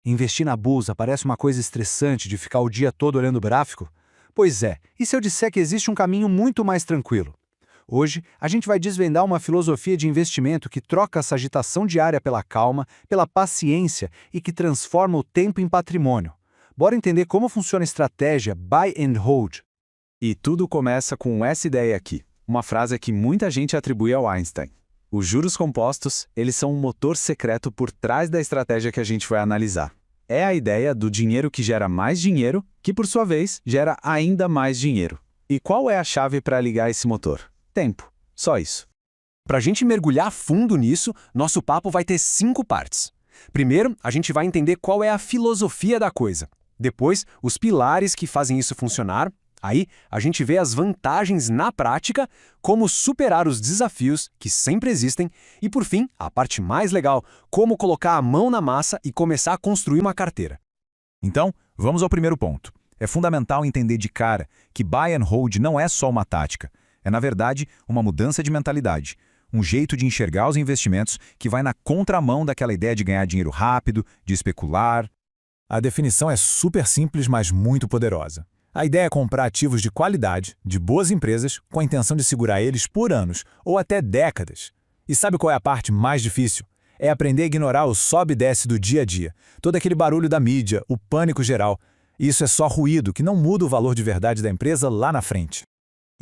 Investir na bolsa parece uma coisa estressante de ficar o dia todo olhando o gráfico? Pois é, e se eu disser que existe um caminho muito mais tranquilo? Hoje, a gente vai desvendar uma filosofia de investimento que troca essa agitação diária pela calma, pela paciência e que transforma o tempo em patrimônio. Bora entender como funciona a estratégia Buy and Hold. E tudo começa com essa ideia aqui, uma frase que muita gente atribui ao Einstein. Os juros compostos, eles são um motor secreto por trás da estratégia que a gente vai analisar. É a ideia do dinheiro que gera mais dinheiro, que por sua vez gera ainda mais dinheiro. E qual é a chave para ligar esse motor? Tempo. Só isso. Para a gente mergulhar a fundo nisso, nosso papo vai ter 5 partes. Primeiro, a gente vai entender qual é a filosofia da coisa. Depois, os pilares que fazem isso funcionar. Aí, a gente vê as vantagens na prática, como superar os desafios que sempre existem e, por fim, a parte mais legal, como colocar a mão na massa e começar a construir uma carteira. Então, vamos ao primeiro ponto. É fundamental entender de cara que Buy and Hold não é só uma tática. É, na verdade, uma mudança de mentalidade. Um jeito de enxergar os investimentos que vai na contramão daquela ideia de ganhar dinheiro rápido, de especular. A definição é super simples, mas muito poderosa. A ideia é comprar ativos de qualidade, de boas empresas, com a intenção de segurar eles por anos, ou até décadas. E sabe qual é a parte mais difícil? É aprender a ignorar o sobe e desce do dia a dia, todo aquele barulho da mídia, o pânico geral. Isso é só ruído que não muda o valor de verdade da empresa lá na frente.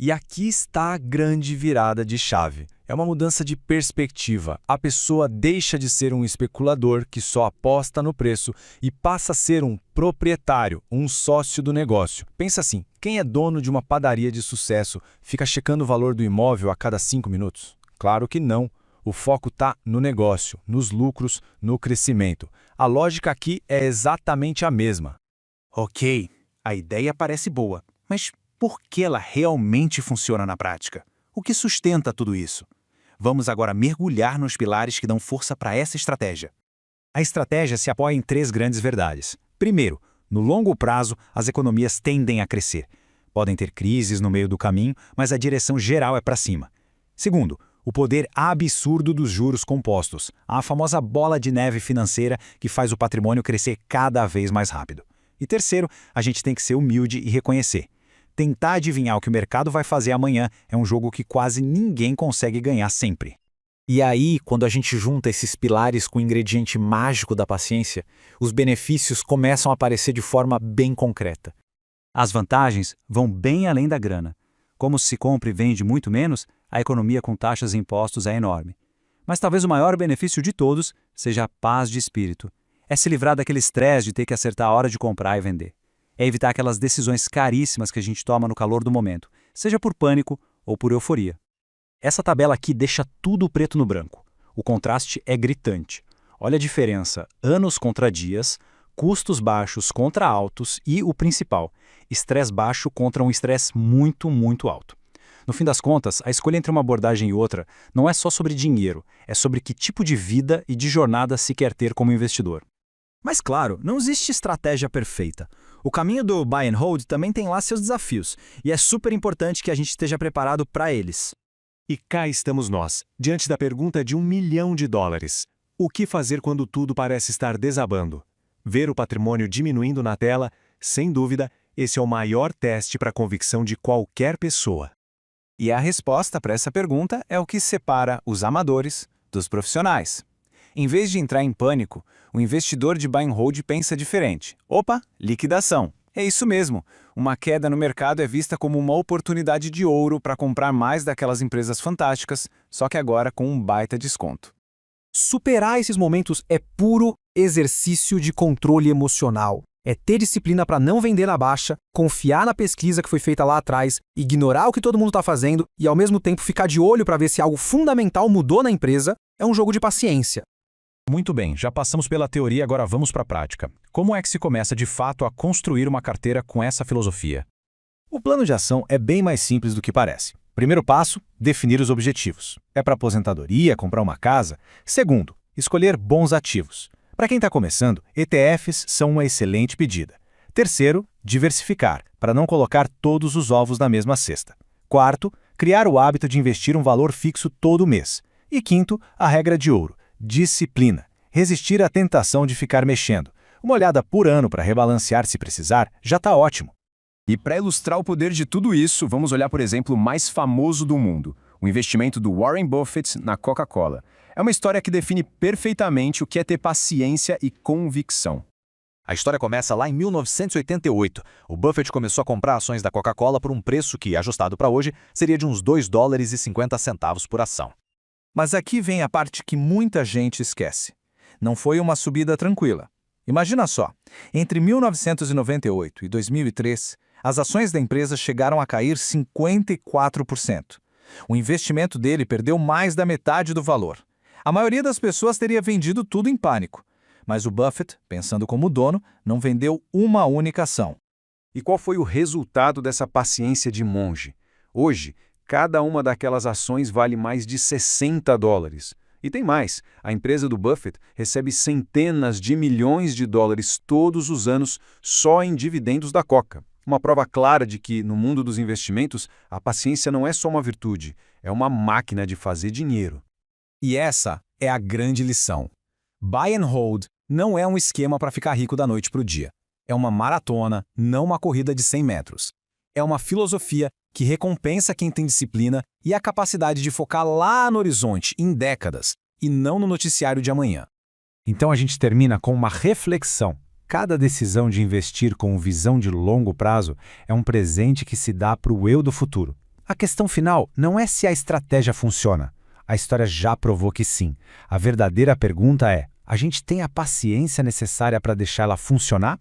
E aqui está a grande virada de chave. É uma mudança de perspectiva. A pessoa deixa de ser um especulador que só aposta no preço e passa a ser um proprietário, um sócio do negócio. Pensa assim, quem é dono de uma padaria de sucesso fica checando o valor do imóvel a cada 5 minutos? Claro que não. O foco está no negócio, nos lucros, no crescimento. A lógica aqui é exatamente a mesma. Ok, a ideia parece boa, mas por que ela realmente funciona na prática? O que sustenta tudo isso? Vamos agora mergulhar nos pilares que dão força para essa estratégia. A estratégia se apoia em 3 grandes verdades. Primeiro, no longo prazo, as economias tendem a crescer. Podem ter crises no meio do caminho, mas a direção geral é para cima. Segundo, o poder absurdo dos juros compostos, a famosa bola de neve financeira que faz o patrimônio crescer cada vez mais rápido. E terceiro, a gente tem que ser humilde e reconhecer. Tentar adivinhar o que o mercado vai fazer amanhã é um jogo que quase ninguém consegue ganhar sempre. E aí, quando a gente junta esses pilares com o ingrediente mágico da paciência, os benefícios começam a aparecer de forma bem concreta. As vantagens vão bem além da grana. Como se compra e vende muito menos, a economia com taxas e impostos é enorme. Mas talvez o maior benefício de todos seja a paz de espírito. É se livrar daquele estresse de ter que acertar a hora de comprar e vender. É evitar aquelas decisões caríssimas que a gente toma no calor do momento, seja por pânico ou por euforia. Essa tabela aqui deixa tudo preto no branco. O contraste é gritante. Olha a diferença, anos contra dias, custos baixos contra altos e, o principal, estresse baixo contra um estresse muito, muito alto. No fim das contas, a escolha entre uma abordagem e outra não é só sobre dinheiro, é sobre que tipo de vida e de jornada se quer ter como investidor. Mas claro, não existe estratégia perfeita. O caminho do Buy and Hold também tem lá seus desafios, e é super importante que a gente esteja preparado para eles. E cá estamos nós, diante da pergunta de $1 milhão. O que fazer quando tudo parece estar desabando? Ver o patrimônio diminuindo na tela, sem dúvida, esse é o maior teste para a convicção de qualquer pessoa. E a resposta para essa pergunta é o que separa os amadores dos profissionais. Em vez de entrar em pânico, o investidor de Buy and Hold pensa diferente. Opa, liquidação. É isso mesmo. Uma queda no mercado é vista como uma oportunidade de ouro para comprar mais daquelas empresas fantásticas, só que agora com um baita desconto. Superar esses momentos é puro exercício de controle emocional. É ter disciplina para não vender na baixa, confiar na pesquisa que foi feita lá atrás, ignorar o que todo mundo está fazendo e, ao mesmo tempo, ficar de olho para ver se algo fundamental mudou na empresa. É um jogo de paciência. Muito bem, já passamos pela teoria, agora vamos para a prática. Como é que se começa de fato a construir uma carteira com essa filosofia? O plano de ação é bem mais simples do que parece. Primeiro passo, definir os objetivos. É para aposentadoria, comprar uma casa? Segundo, escolher bons ativos. Para quem está começando, ETFs são uma excelente pedida. Terceiro, diversificar, para não colocar todos os ovos na mesma cesta. Quarto, criar o hábito de investir um valor fixo todo mês. E quinto, a regra de ouro, disciplina. Resistir à tentação de ficar mexendo. Uma olhada por ano para rebalancear se precisar já está ótimo. E para ilustrar o poder de tudo isso, vamos olhar por exemplo o mais famoso do mundo, o investimento do Warren Buffett na Coca-Cola. É uma história que define perfeitamente o que é ter paciência e convicção. A história começa lá em 1988. O Buffett começou a comprar ações da Coca-Cola por um preço que, ajustado para hoje, seria de uns $2,50 por ação. Mas aqui vem a parte que muita gente esquece. Não foi uma subida tranquila. Imagina só, entre 1998 e 2003, as ações da empresa chegaram a cair 54%. O investimento dele perdeu mais da metade do valor. A maioria das pessoas teria vendido tudo em pânico. Mas o Buffett, pensando como dono, não vendeu uma única ação. E qual foi o resultado dessa paciência de monge? Hoje, cada uma daquelas ações vale mais de $60. E tem mais, a empresa do Buffett recebe centenas de milhões de dólares todos os anos só em dividendos da Coca. Uma prova clara de que, no mundo dos investimentos, a paciência não é só uma virtude, é uma máquina de fazer dinheiro. E essa é a grande lição. Buy and hold não é um esquema para ficar rico da noite para o dia. É uma maratona, não uma corrida de 100 metros. É uma filosofia que recompensa quem tem disciplina e a capacidade de focar lá no horizonte, em décadas, e não no noticiário de amanhã. Então a gente termina com uma reflexão. Cada decisão de investir com visão de longo prazo é um presente que se dá para o eu do futuro. A questão final não é se a estratégia funciona. A história já provou que sim. A verdadeira pergunta é: a gente tem a paciência necessária para deixá-la funcionar?